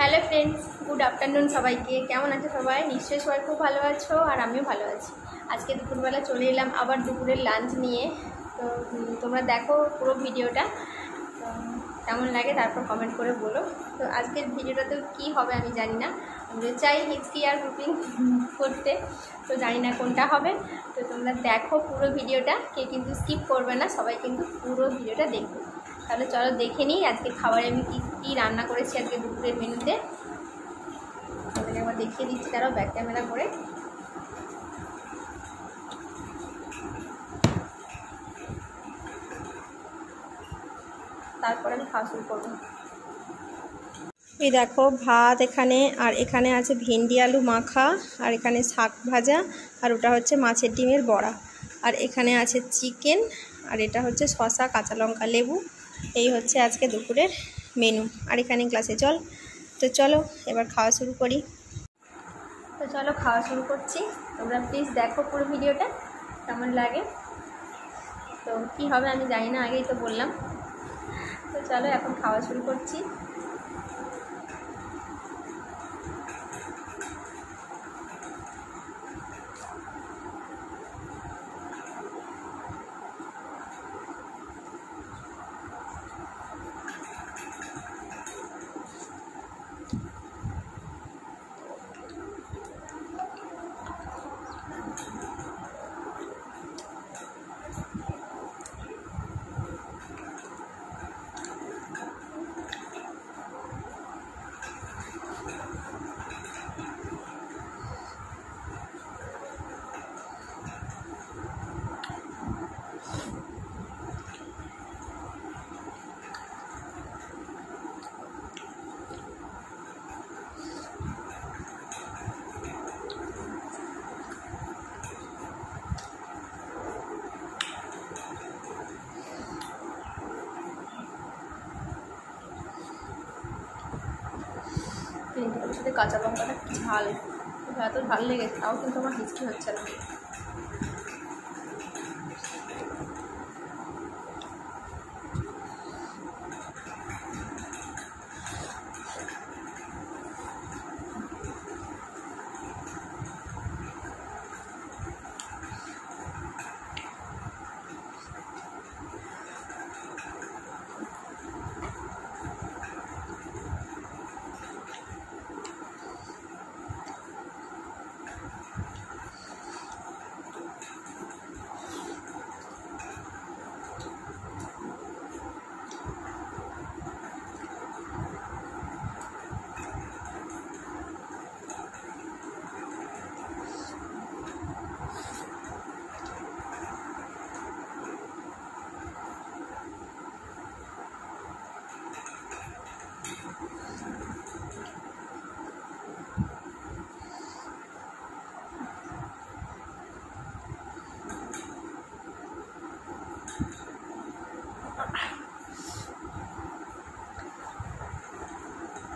Hello friends, good afternoon সবাইকে। কেমন আছো সবাই? নিশ্চয়ই সবাই খুব ভালো আছো, আর আমিও ভালো আছি। আজকে দুপুরবেলা চলে এলাম আবার দুপুরের লাঞ্চ নিয়ে। তো তোমরা দেখো পুরো ভিডিওটা, তো কেমন লাগে তারপর কমেন্ট করে বলো। তো আজকের ভিডিওটাতে কি হবে আমি জানি না, আমি চাই হিচকি আর কুকিং করতে, তো জানি না কোনটা হবে। তো তোমরা দেখো পুরো ভিডিওটা, কে কিন্তু স্কিপ করবে না, সবাই কিন্তু পুরো ভিডিওটা দেখবে। তাহলে চলো দেখে নিই আজকে খাবারে আমি কী রান্না করেছি আজকে দুপুরের মেনুতে। তাদের একবার দেখিয়ে দিচ্ছি, তারাও ব্যাক ক্যামেরা করে। তারপরে আমি খাওয়া শুরু করবো। এই দেখো ভাত এখানে, আর এখানে আছে ভেন্ডি আলু মাখা, আর এখানে শাক ভাজা, আর ওটা হচ্ছে মাছের ডিমের বড়া, আর এখানে আছে চিকেন, আর এটা হচ্ছে শসা, কাঁচা লঙ্কা, লেবু। এই হচ্ছে আজকে দুপুরের মেনু। আর এখানে ক্লাসে জল। তো চলো এবার খাওয়া শুরু করি। তো চলো খাওয়া শুরু করছি। তোমরা প্লিজ দেখো পুরো ভিডিওটা, কেমন লাগে। তো কি হবে আমি জানি না, আগেই তো বললাম। তো চলো এখন খাওয়া শুরু করছি। ওর সাথে কাঁচা লঙ্কাটা ঝাল, এত ঝাল লেগেছে, তাও কিন্তু আমার হিচকি হচ্ছে না।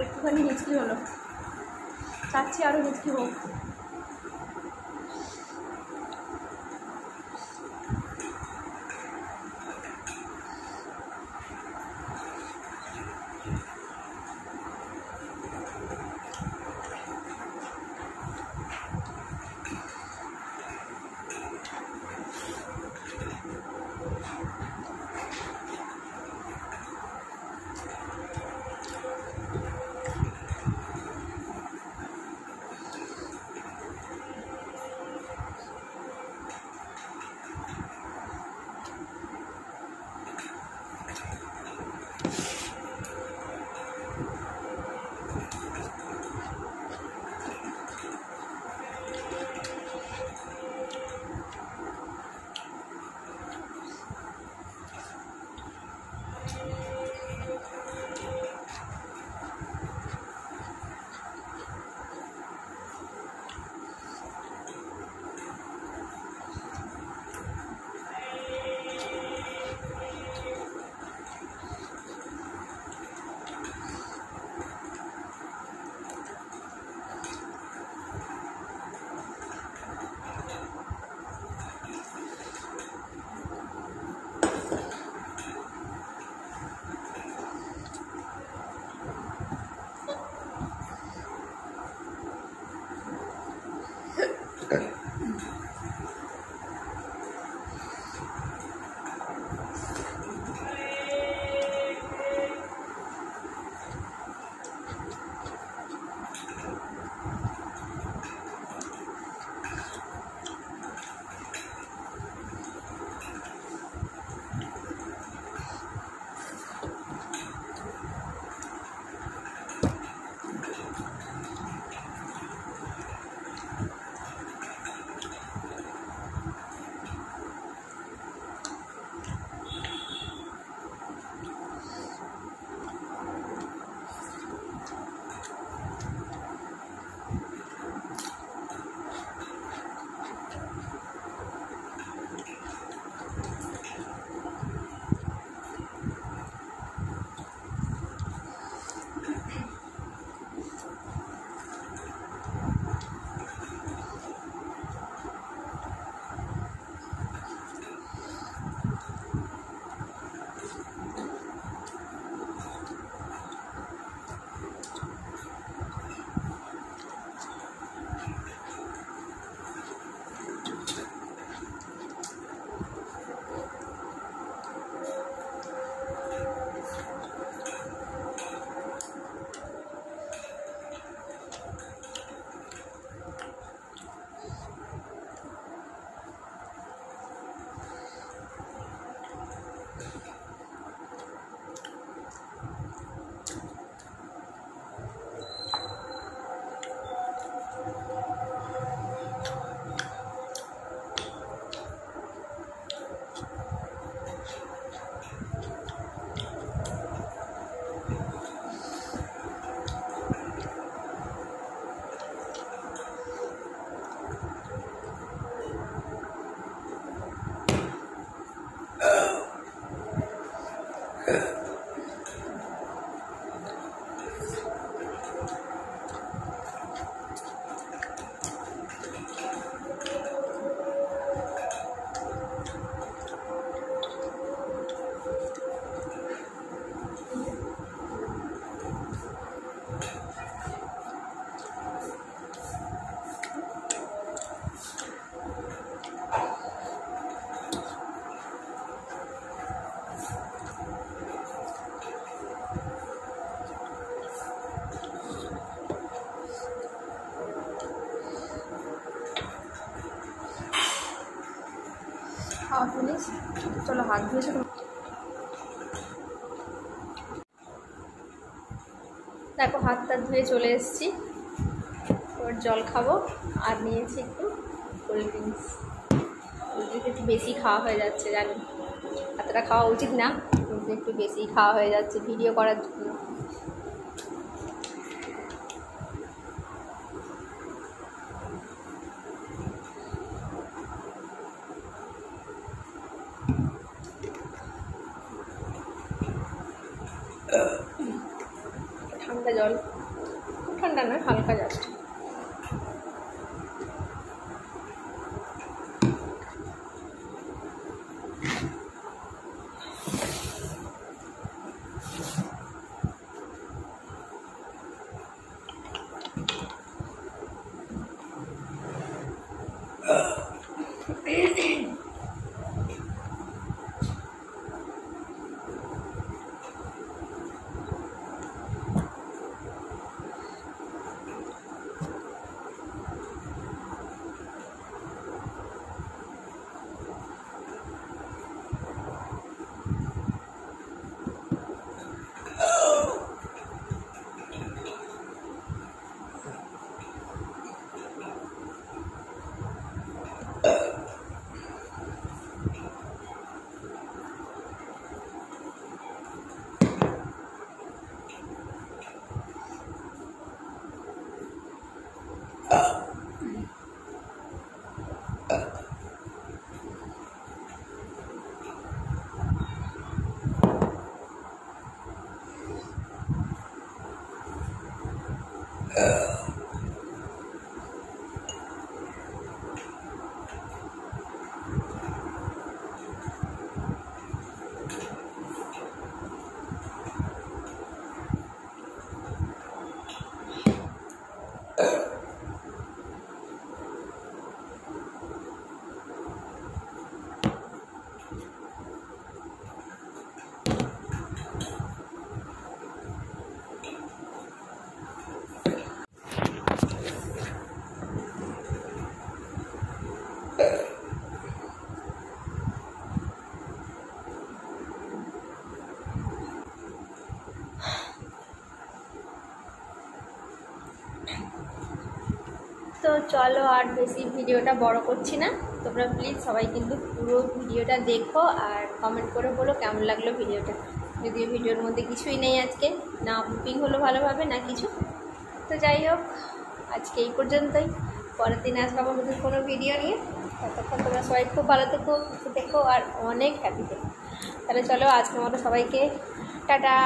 একটুখানি হিচকি হলো, চাচ্ছি আরও হিচকি হোক। জিনিস। চলো হাত ধুয়েছো। দেখো হাত টাত ধুয়ে চলে এসেছি, এবার জল খাবো আর নিয়েছি একটু কোল্ড ড্রিঙ্কস। কোল্ড ড্রিঙ্কস একটু বেশি খাওয়া হয়ে যাচ্ছে, জানি এতটা খাওয়া উচিত না, কিন্তু একটু বেশি খাওয়া হয়ে যাচ্ছে ভিডিও করার জন্য। ঠান্ডা জল, ঠান্ডা নয়, হালকা জাস্ট। তো চলো আর বেশি ভিডিওটা বড় করছি না, তোমরা প্লিজ সবাই কিন্তু পুরো ভিডিওটা দেখো আর কমেন্ট করে বলো কেমন লাগলো ভিডিওটা। যদিও ভিডিওর মধ্যে কিছুই নেই আজকে, না বুকিং হলো ভালোভাবে না কিছু। তো যাই হোক, আজকে এই পর্যন্তই, পরের দিন আসবো আমার নতুন কোনো ভিডিও নিয়ে। ততক্ষণ তোমরা সবাই খুব ভালো থেকো, সুস্থ থেকো আর অনেক হ্যাপি থেকো। তাহলে চলো আজকের মতো সবাইকে টাটা।